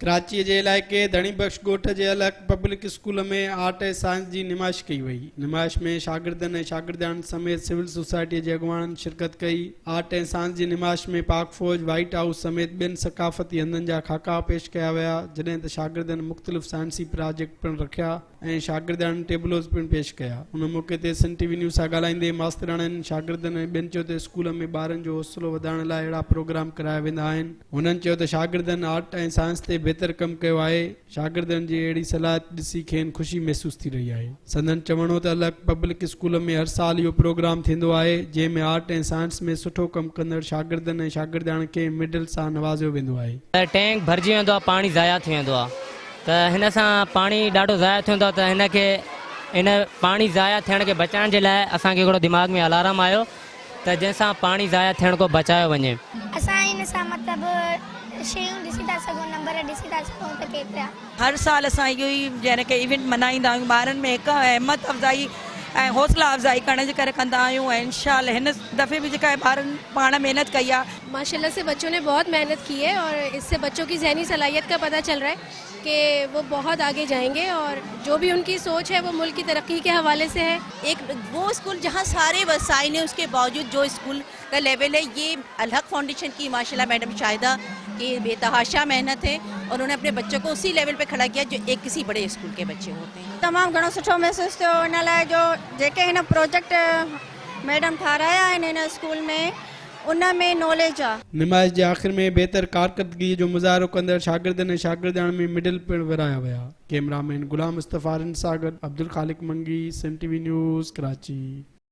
कराची जे इलाइक़े धणी बख्श ॻोठ जे अलॻ पब्लिक स्कूल में आर्ट ऐं साइंस जी निमाइश कई वई। निमाइश में शागिर्दनि ऐं शागिर्दान समेत सिविल सोसाइटी जे अॻुवाननि शिरकत कई। आर्ट ऐं साइंस जी निमाइश में पाक फौज, व्हाइट हाउस समेत ॿियनि सकाफ़ती हंधनि जा खाका पेश कया विया, जॾहिं त शागिर्दनि मुख़्तलिफ़ साइंसी प्रोजेक्ट पिणु रखिया ऐं शागिर्दान टेबलोस पिणु पेश कया। उन मौक़े ते सन टीवी न्यूज़ सां ॻाल्हाईंदे मास्तराणनि, शागिर्दनि ऐं ॿियनि चयो त स्कूल में ॿारनि जो हौसलो वधाइण लाइ अहिड़ा प्रोग्राम कराया वेंदा आहिनि। हुननि चयो त शागिर्दनि आर्ट ऐं साइंस ते बहितर कमु कयो आहे। शागिर्दनि जी अहिड़ी सलाहियत ॾिसी खेनि ख़ुशी महसूस थी रही आहे। संदन चवणो त अलॻ पब्लिक स्कूल में हर साल इहो प्रोग्राम थींदो आहे, जंहिंमें आर्ट ऐं साइंस में सुठो कमु कंदड़ शागिर्दनि ऐं शागिर्दान खे मेडल सां नवाज़ियो वेंदो आहे। टैंक भरिजी वेंदो आहे, पाणी ज़ाया थी वेंदो आहे, त हिन सां पाणी ॾाढो ज़ाया थी वेंदो आहे। त हिनखे इन पाणी ज़ाया थियण खे बचाइण जे लाइ असांखे हिकिड़ो दिमाग़ में अलार्म आयो त जंहिंसां पाणी ज़ाया थियण खां बचायो वञे। असां इन सां मतिलबु शयूं ॾिसी था सघूं, नंबर ॾिसी था सघूं त केतिरा। हर साल असां इहो ई यानी कि इवेंट मल्हाईंदा आहियूं, ॿारनि में हिकु हिम्मत अफ़ज़ाई ऐं हौसला अफ़ज़ाई करण जे करे कंदा आहियूं। ऐं इंशाअल्लाह हिन दफ़े भी जेका ॿारनि पाण महिनत कई आहे। माशाल्लाह से बच्चों ने बहुत मेहनत की है और इससे बच्चों की ज़हनी सलाहियत का पता चल रहा है कि वो बहुत आगे जाएंगे और जो भी उनकी सोच है वो मुल्क की तरक्की के हवाले से है। एक वो स्कूल जहाँ सारे वसाइल हैं उसके बावजूद जो स्कूल का लेवल है, ये अलहक फाउंडेशन की माशाल्लाह मैडम शाहिदा की बेतहाशा मेहनत है और उन्होंने अपने बच्चों को उसी लेवल पे खड़ा किया जो एक किसी बड़े स्कूल के बच्चे होते हैं। तमामु घणो सुठो महसूस थियो इन लाइ जो जेके हिन प्रोजेक्ट मैडम ठाराया आहिनि हिन स्कूल में उन में नॉलेज आहे। निमाइश जे आख़िर में बहितर कारकर्दगी जो मुज़ाहिरो कंदड़ शागिर्दनि ऐं शागिर्दान में मेडल पिणु विराया विया। कैमरामैन गुलाम मुस्तफ़ा सां गॾु अब्दुल ख़ालिक मंगी, सन टीवी न्यूज़, कराची।